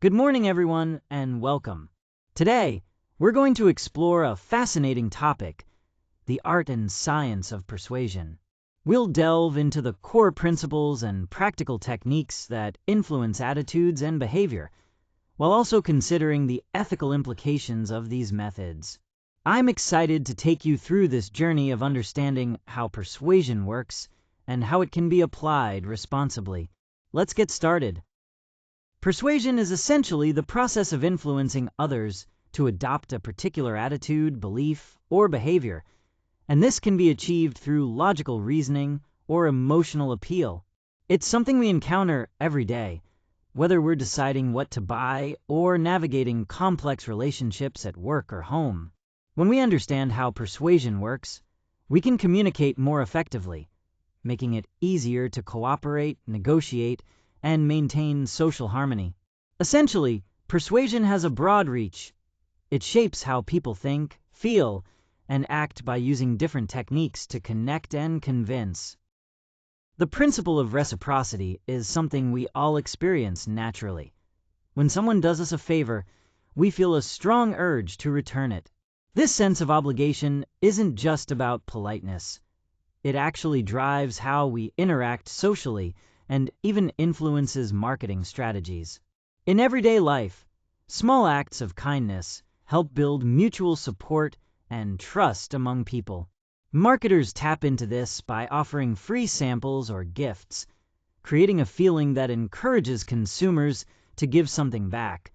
Good morning, everyone, and welcome. Today, we're going to explore a fascinating topic, the art and science of persuasion. We'll delve into the core principles and practical techniques that influence attitudes and behavior, while also considering the ethical implications of these methods. I'm excited to take you through this journey of understanding how persuasion works and how it can be applied responsibly. Let's get started. Persuasion is essentially the process of influencing others to adopt a particular attitude, belief, or behavior, and this can be achieved through logical reasoning or emotional appeal. It's something we encounter every day, whether we're deciding what to buy or navigating complex relationships at work or home. When we understand how persuasion works, we can communicate more effectively, making it easier to cooperate, negotiate, and maintain social harmony. Essentially, persuasion has a broad reach. It shapes how people think, feel, and act by using different techniques to connect and convince. The principle of reciprocity is something we all experience naturally. When someone does us a favor, we feel a strong urge to return it. This sense of obligation isn't just about politeness. It actually drives how we interact socially and even influences marketing strategies. In everyday life, small acts of kindness help build mutual support and trust among people. Marketers tap into this by offering free samples or gifts, creating a feeling that encourages consumers to give something back,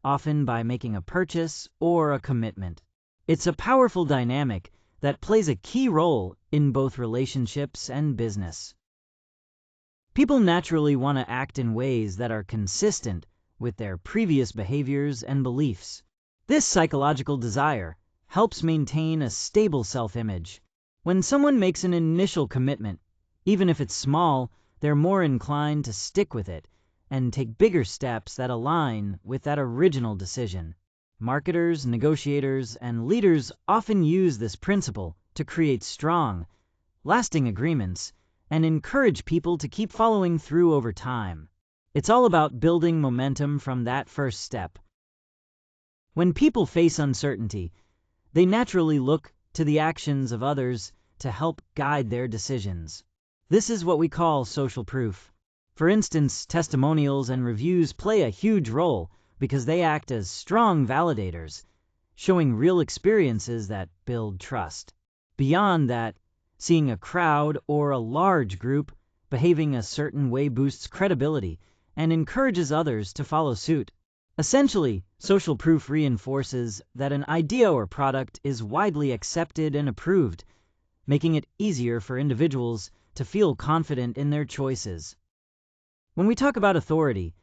often by making a purchase or a commitment. It's a powerful dynamic that plays a key role in both relationships and business. People naturally want to act in ways that are consistent with their previous behaviors and beliefs. This psychological desire helps maintain a stable self-image. When someone makes an initial commitment, even if it's small, they're more inclined to stick with it and take bigger steps that align with that original decision. Marketers, negotiators, and leaders often use this principle to create strong, lasting agreements and encourage people to keep following through over time. It's all about building momentum from that first step. When people face uncertainty, they naturally look to the actions of others to help guide their decisions. This is what we call social proof. For instance, testimonials and reviews play a huge role because they act as strong validators, showing real experiences that build trust. Beyond that, seeing a crowd or a large group behaving a certain way boosts credibility and encourages others to follow suit. Essentially, social proof reinforces that an idea or product is widely accepted and approved, making it easier for individuals to feel confident in their choices. When we talk about authority,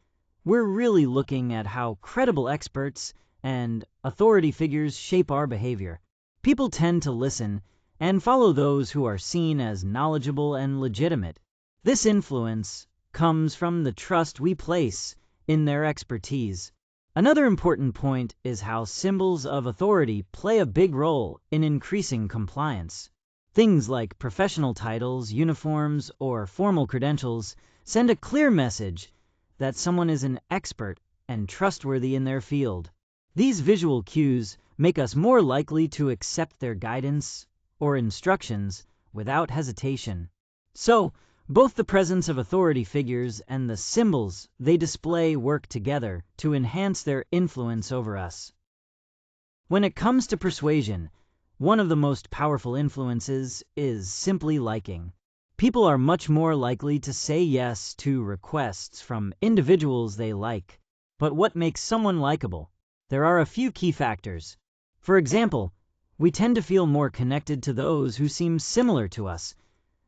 we're really looking at how credible experts and authority figures shape our behavior. People tend to listen and follow those who are seen as knowledgeable and legitimate. This influence comes from the trust we place in their expertise. Another important point is how symbols of authority play a big role in increasing compliance. Things like professional titles, uniforms, or formal credentials send a clear message that someone is an expert and trustworthy in their field. These visual cues make us more likely to accept their guidance or instructions without hesitation. So, both the presence of authority figures and the symbols they display work together to enhance their influence over us. When it comes to persuasion, one of the most powerful influences is simply liking. People are much more likely to say yes to requests from individuals they like. But what makes someone likable? There are a few key factors. For example, we tend to feel more connected to those who seem similar to us,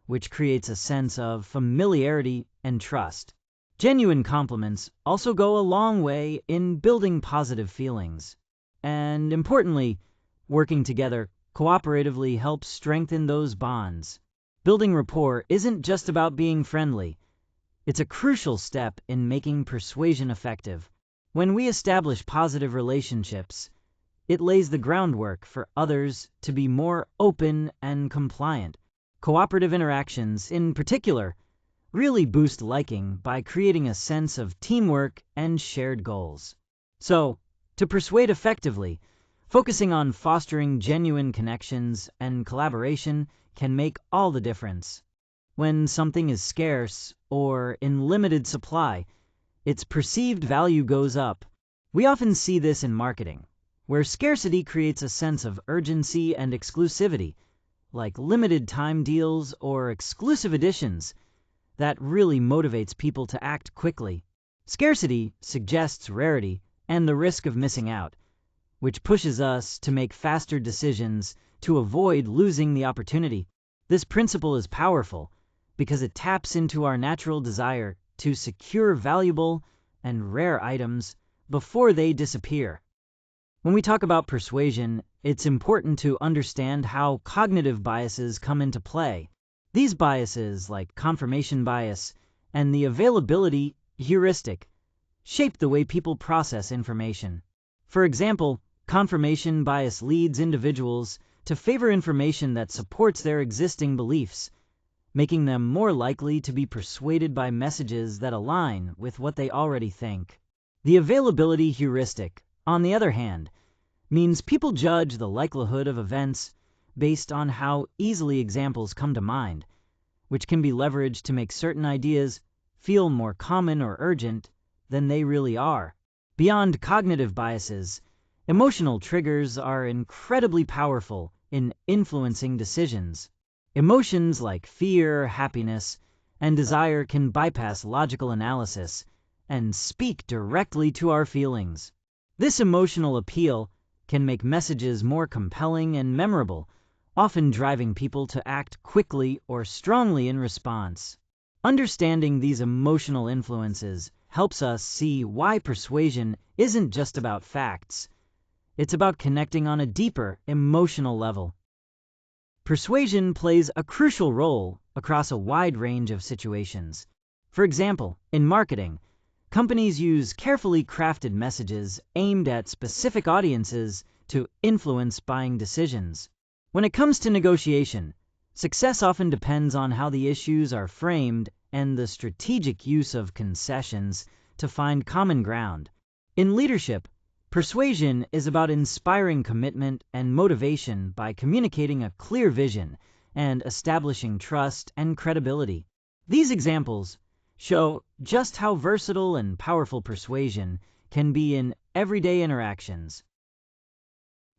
which creates a sense of familiarity and trust. Genuine compliments also go a long way in building positive feelings. And importantly, working together cooperatively helps strengthen those bonds. Building rapport isn't just about being friendly. It's a crucial step in making persuasion effective. When we establish positive relationships, it lays the groundwork for others to be more open and compliant. Cooperative interactions, in particular, really boost liking by creating a sense of teamwork and shared goals. So, to persuade effectively, focusing on fostering genuine connections and collaboration can make all the difference. When something is scarce or in limited supply, its perceived value goes up. We often see this in marketing, where scarcity creates a sense of urgency and exclusivity, like limited time deals or exclusive editions, that really motivates people to act quickly. Scarcity suggests rarity and the risk of missing out, which pushes us to make faster decisions to avoid losing the opportunity. This principle is powerful because it taps into our natural desire to secure valuable and rare items before they disappear. When we talk about persuasion, it's important to understand how cognitive biases come into play. These biases, like confirmation bias and the availability heuristic, shape the way people process information. For example, confirmation bias leads individuals to favor information that supports their existing beliefs, making them more likely to be persuaded by messages that align with what they already think. The availability heuristic, on the other hand, means people judge the likelihood of events based on how easily examples come to mind, which can be leveraged to make certain ideas feel more common or urgent than they really are. Beyond cognitive biases, emotional triggers are incredibly powerful in influencing decisions. Emotions like fear, happiness, and desire can bypass logical analysis and speak directly to our feelings. This emotional appeal can make messages more compelling and memorable, often driving people to act quickly or strongly in response. Understanding these emotional influences helps us see why persuasion isn't just about facts. It's about connecting on a deeper emotional level. Persuasion plays a crucial role across a wide range of situations. For example, in marketing, companies use carefully crafted messages aimed at specific audiences to influence buying decisions. When it comes to negotiation, success often depends on how the issues are framed and the strategic use of concessions to find common ground. In leadership, persuasion is about inspiring commitment and motivation by communicating a clear vision and establishing trust and credibility. These examples show just how versatile and powerful persuasion can be in everyday interactions.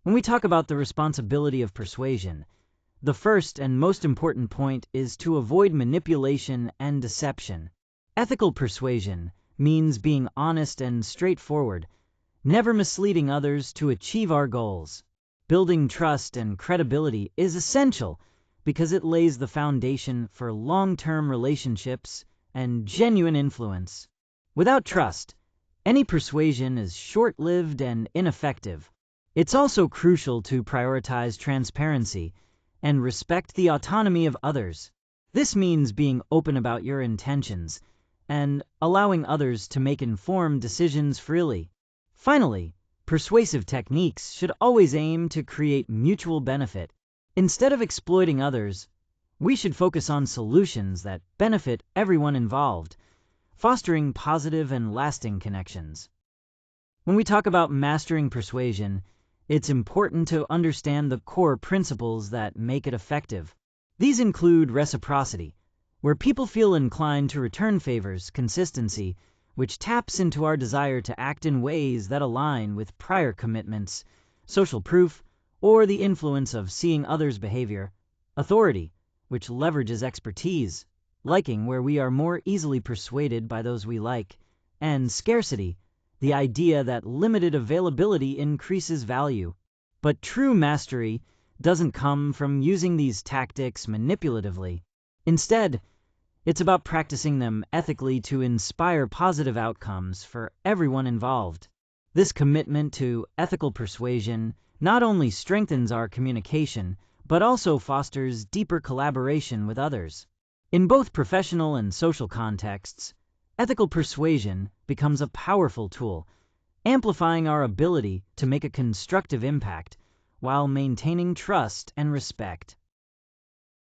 When we talk about the responsibility of persuasion, the first and most important point is to avoid manipulation and deception. Ethical persuasion means being honest and straightforward, never misleading others to achieve our goals. Building trust and credibility is essential because it lays the foundation for long-term relationships and genuine influence. Without trust, any persuasion is short-lived and ineffective. It's also crucial to prioritize transparency and respect the autonomy of others. This means being open about your intentions and allowing others to make informed decisions freely. Finally, persuasive techniques should always aim to create mutual benefit. Instead of exploiting others, we should focus on solutions that benefit everyone involved, fostering positive and lasting connections. When we talk about mastering persuasion, it's important to understand the core principles that make it effective. These include reciprocity, where people feel inclined to return favors, consistency, which taps into our desire to act in ways that align with prior commitments, social proof, or the influence of seeing others' behavior, authority, which leverages expertise, liking, where we are more easily persuaded by those we like, and scarcity, the idea that limited availability increases value. But true mastery doesn't come from using these tactics manipulatively. Instead, it's about practicing them ethically to inspire positive outcomes for everyone involved. This commitment to ethical persuasion not only strengthens our communication, but also fosters deeper collaboration with others. In both professional and social contexts, ethical persuasion becomes a powerful tool, amplifying our ability to make a constructive impact while maintaining trust and respect.